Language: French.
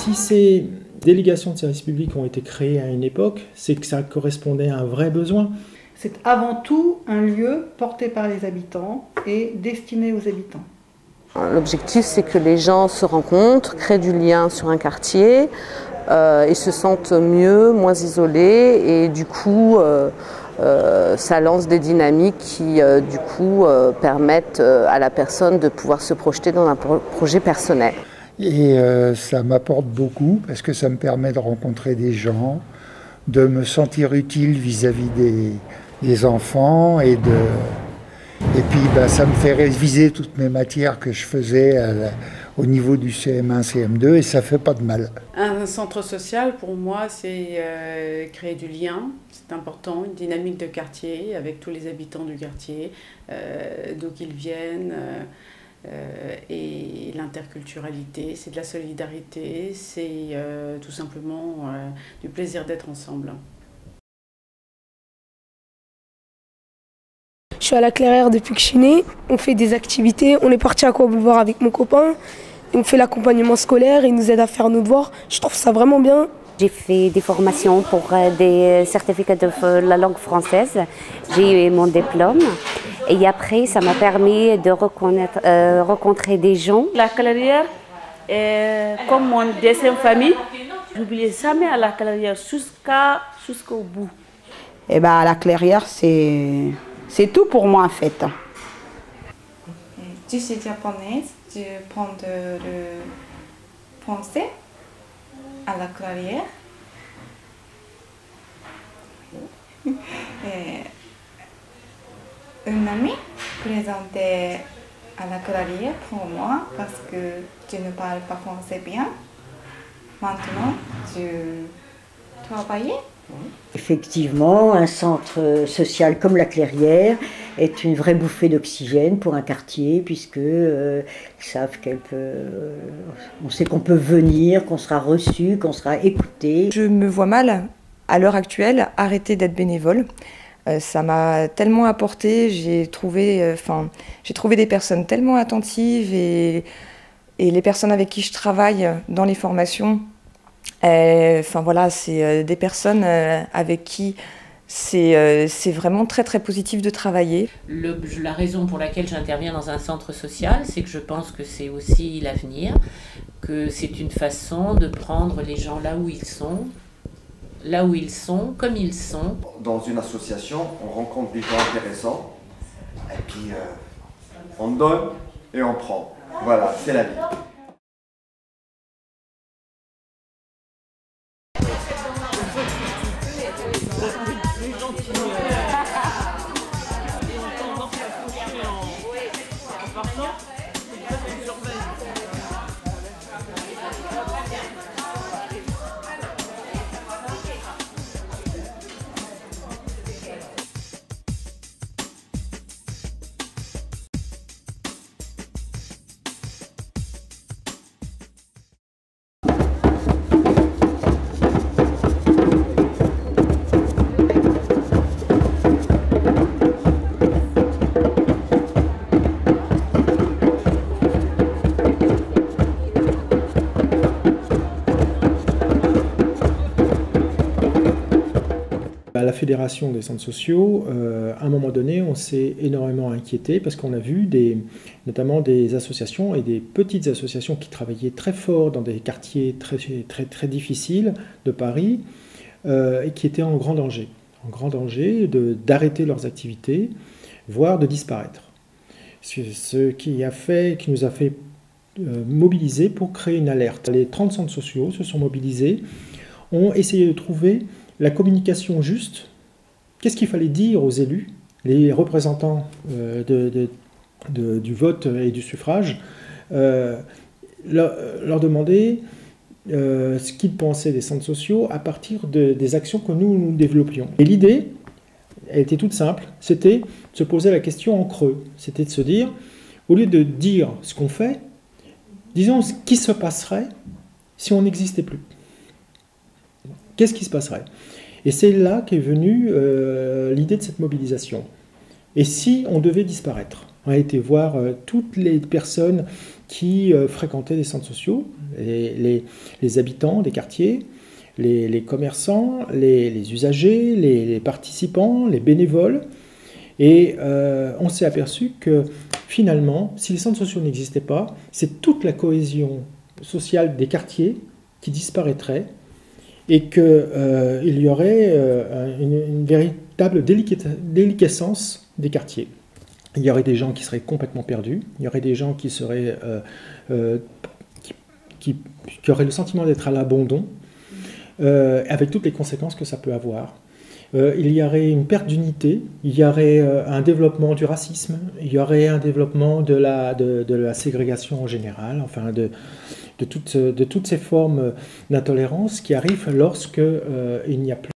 Si ces délégations de services publics ont été créées à une époque, c'est que ça correspondait à un vrai besoin. C'est avant tout un lieu porté par les habitants et destiné aux habitants. L'objectif, c'est que les gens se rencontrent, créent du lien sur un quartier et se sentent mieux, moins isolés, et du coup, ça lance des dynamiques qui, du coup, permettent à la personne de pouvoir se projeter dans un projet personnel. Et ça m'apporte beaucoup parce que ça me permet de rencontrer des gens, de me sentir utile vis-à-vis des enfants et puis ça me fait réviser toutes mes matières que je faisais au niveau du CM1, CM2 et ça fait pas de mal. Un centre social pour moi c'est créer du lien, c'est important, une dynamique de quartier avec tous les habitants du quartier, d'où qu'ils viennent. Et l'interculturalité, c'est de la solidarité, c'est tout simplement du plaisir d'être ensemble. Je suis à la Clairière depuis que je suis née, on fait des activités, on est parti à Courbevoie avec mon copain, on fait l'accompagnement scolaire, il nous aide à faire nos devoirs, je trouve ça vraiment bien. J'ai fait des formations pour des certificats de la langue française, j'ai eu mon diplôme. Et après, ça m'a permis de rencontrer des gens. La Clairière est comme mon deuxième famille. Je n'oublie jamais à la Clairière jusqu'au bout. Et à la Clairière, c'est tout pour moi en fait. Je suis japonaise, je prends le français à la Clairière. Une amie présentée à la Clairière pour moi parce que je ne parle pas français bien. Maintenant, je travaille. Effectivement, un centre social comme la Clairière est une vraie bouffée d'oxygène pour un quartier puisque ils savent on sait qu'on peut venir, qu'on sera reçu, qu'on sera écouté. Je me vois mal, à l'heure actuelle, arrêter d'être bénévole. Ça m'a tellement apporté, j'ai trouvé des personnes tellement attentives et les personnes avec qui je travaille dans les formations, c'est des personnes avec qui c'est vraiment très très positif de travailler. La raison pour laquelle j'interviens dans un centre social, c'est que je pense que c'est aussi l'avenir, que c'est une façon de prendre les gens là où ils sont, comme ils sont. Dans une association, on rencontre des gens intéressants, et puis on donne et on prend. Voilà, c'est la vie. À la Fédération des centres sociaux, à un moment donné, on s'est énormément inquiété parce qu'on a vu notamment des associations et des petites associations qui travaillaient très fort dans des quartiers très difficiles de Paris et qui étaient en grand danger d'arrêter leurs activités, voire de disparaître. Ce qui nous a fait mobiliser pour créer une alerte. Les 30 centres sociaux se sont mobilisés, ont essayé de trouver la communication juste. Qu'est-ce qu'il fallait dire aux élus, les représentants du vote et du suffrage, leur demander ce qu'ils pensaient des centres sociaux à partir des actions que nous développions. Et l'idée, elle était toute simple, c'était de se poser la question en creux. C'était de se dire, au lieu de dire ce qu'on fait, disons ce qui se passerait si on n'existait plus. Qu'est-ce qui se passerait ? Et c'est là qu'est venue l'idée de cette mobilisation. Et si on devait disparaître ? On a été voir toutes les personnes qui fréquentaient les centres sociaux, les habitants des quartiers, les commerçants, les usagers, les participants, les bénévoles. Et on s'est aperçu que finalement, si les centres sociaux n'existaient pas, c'est toute la cohésion sociale des quartiers qui disparaîtrait et qu'il y aurait une véritable déliquescence des quartiers. Il y aurait des gens qui seraient complètement perdus, il y aurait des gens qui seraient qui auraient le sentiment d'être à l'abandon, avec toutes les conséquences que ça peut avoir. Il y aurait une perte d'unité, il y aurait un développement du racisme, il y aurait un développement de la ségrégation en général, enfin de toutes ces formes d'intolérance qui arrivent lorsque il n'y a plus